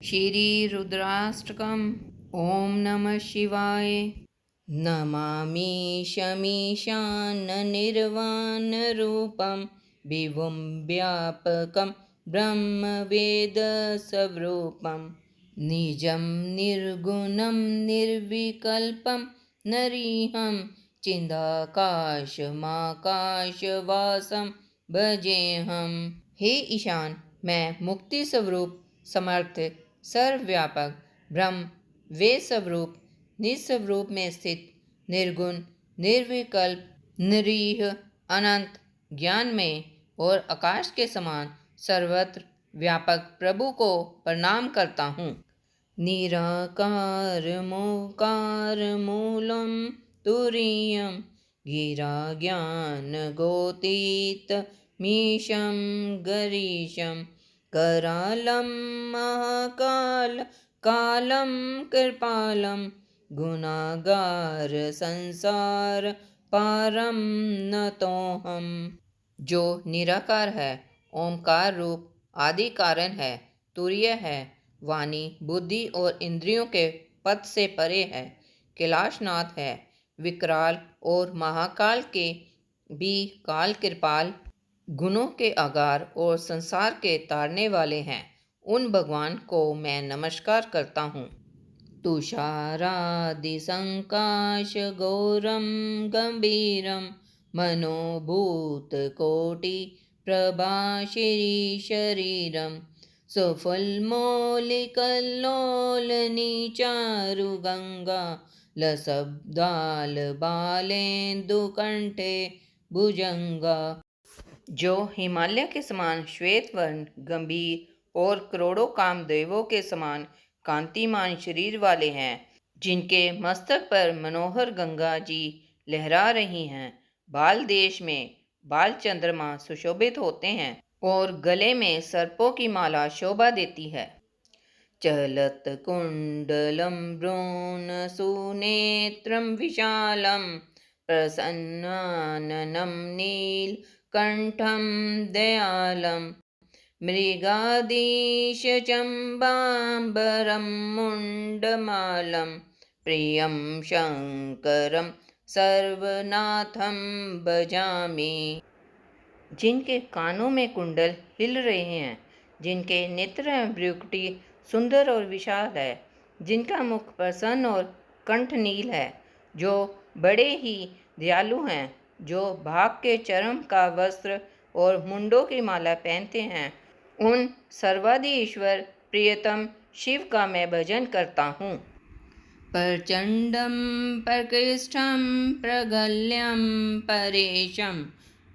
श्री रुद्राष्टकम्। ओम नमः शिवाय। नमामि शमीशाननिर्वाणरूपं विभुं व्यापकं ब्रह्मवेदस्वरूपं निजं निर्गुणं निर्विकल्पं नरीहं चिदाकाशमाकाशवासं भजेऽहम्। हे ईशान, मैं मुक्ति स्वरूप, समर्थ, सर्वव्यापक ब्रह्म वेद स्वरूप, निस्वरूप में स्थित, निर्गुण, निर्विकल्प, निरीह, अनंत, ज्ञानमय और आकाश के समान सर्वत्र व्यापक प्रभु को प्रणाम करता हूँ। निराकार मोकार मूलम तुरीयम गिरा ज्ञान गोतीत मीशं गरीशं करालं महाकाल कालं कृपालं गुनागार संसार पारम नतोहम। जो निराकार है, ओंकार रूप, आदि कारण है, तुरीय है, वाणी, बुद्धि और इंद्रियों के पद से परे है, कैलाशनाथ है, विकराल और महाकाल के भी काल कृपाल, गुणों के आगार और संसार के तारने वाले हैं, उन भगवान को मैं नमस्कार करता हूँ। तुषारादिसंकाश गौरम गंभीरम मनोभूतकोटि प्रभाशिरी शरीरम सुफुल्मौलिकल्लोलनीचारुगंगा लसब्दाल बालेन्दुकंठे भुजंगा। जो हिमालय के समान श्वेत वर्ण, गंभीर और करोड़ों कामदेवों के समान कांतिमान शरीर वाले हैं, जिनके मस्तक पर मनोहर गंगा जी लहरा रही हैं। बाल देश में बाल चंद्रमा सुशोभित होते हैं और गले में सर्पों की माला शोभा देती है। चलत कुंडलम ब्रोन सुनेत्रम विशालम प्रसन्नाननं नीलकंठं दयालं मृगाधीशचम्बाम्बरं मुण्डमालं प्रियं शंकरं सर्वनाथं भजामि। जिनके कानों में कुंडल हिल रहे हैं, जिनके नेत्र एवं भ्रुकुटी सुंदर और विशाल है, जिनका मुख प्रसन्न और कंठ नील है, जो बड़े ही दयालु हैं, जो भाग के चरम का वस्त्र और मुंडों की माला पहनते हैं, उन सर्वाधि ईश्वर प्रियतम शिव का मैं भजन करता हूँ। प्रचंडम प्रकृष्टम प्रगल्यम परेशम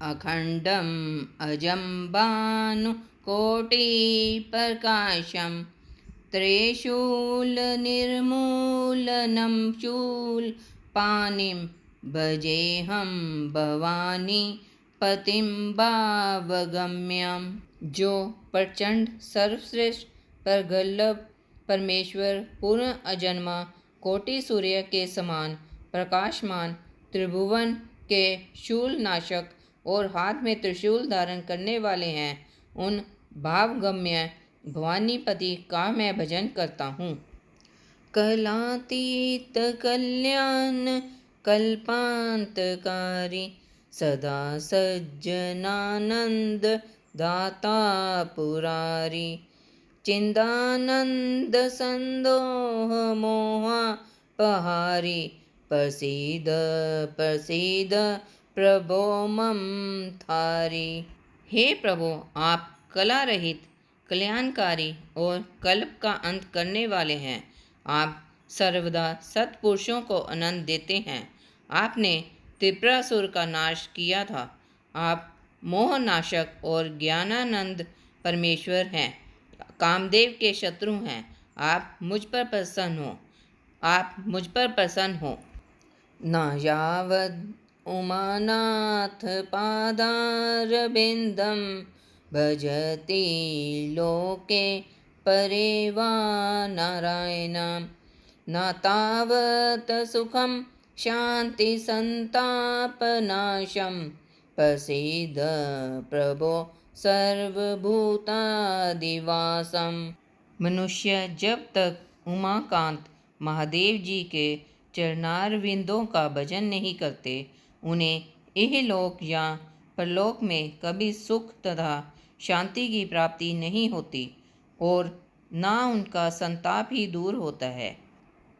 अखंडम अजं भानुकोटिप्रकाशं त्रिशूलनिर्मूलनं शूलपाणिं भजेऽहं भवानी पतिं भावगम्यं। जो प्रचंड, सर्वश्रेष्ठ, प्रगल्भ, परमेश्वर, पूर्ण अजन्मा, कोटि सूर्य के समान प्रकाशमान, त्रिभुवन के शूलनाशक और हाथ में त्रिशूल धारण करने वाले हैं, उन भावगम्य भवानीपति का मैं भजन करता हूँ। कलातीत कल्याण कल्पांतकारी सदा सज्जनानंद दाता पुरारी चिंदानंद संदोह मोहापहारी प्रसीद प्रसीद प्रभो मम थारी। हे प्रभु, आप कला रहित, कल्याणकारी और कल्प का अंत करने वाले हैं। आप सर्वदा सत्पुरुषों को आनंद देते हैं। आपने त्रिपुरासुर का नाश किया था। आप मोहनाशक और ज्ञानानंद परमेश्वर हैं, कामदेव के शत्रु हैं। आप मुझ पर प्रसन्न हो, आप मुझ पर प्रसन्न हो। न यावद उमानाथ पादारविन्दं भजति लोके परे वा नारायणं न तावत् सुखं शान्ति संतापनाशं प्रसीद प्रभो सर्वभूतादिवासम्। मनुष्य जब तक उमाकांत महादेव जी के चरणारविंदों का भजन नहीं करते, उन्हें इहलोक या परलोक में कभी सुख तथा शांति की प्राप्ति नहीं होती और ना उनका संताप ही दूर होता है।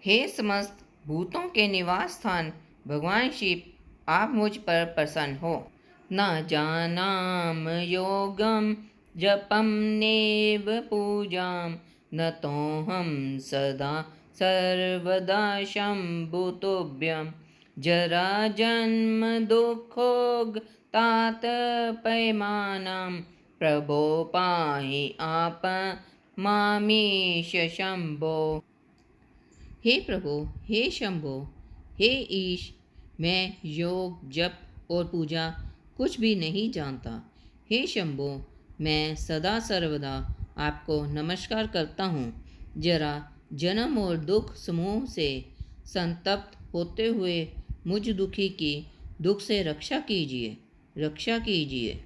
हे समस्त भूतों के निवास स्थान भगवान शिव, आप मुझ पर प्रसन्न हो। न जानाम योगम जपम नेव पूजाम, न तो हम सदा सर्वदा शंभुतोभ्यम। जरा जन्म दुखोग तात पैमानाम, प्रभो पाहि आप मामीश शंभो। हे प्रभु, हे शंभो, हे ईश, मैं योग जप और पूजा कुछ भी नहीं जानता। हे शंभो, मैं सदा सर्वदा आपको नमस्कार करता हूँ। जरा जन्म और दुख समूह से संतप्त होते हुए मुझ दुखी की दुख से रक्षा कीजिए, रक्षा कीजिए।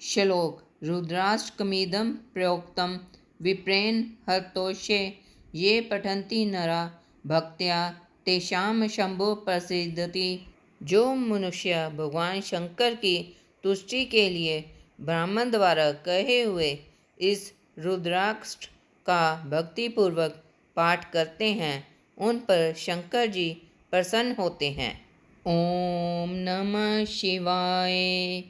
श्लोक रुद्राष्टकमिदं प्रोक्तं विप्रेण हर्तोषे, ये पठन्ति नरा भक्त्या तेषां शंभो प्रसिद्धति। जो मनुष्य भगवान शंकर की तुष्टि के लिए ब्राह्मण द्वारा कहे हुए इस रुद्राष्टक का भक्तिपूर्वक पाठ करते हैं, उन पर शंकर जी प्रसन्न होते हैं। ओम नमः शिवाय।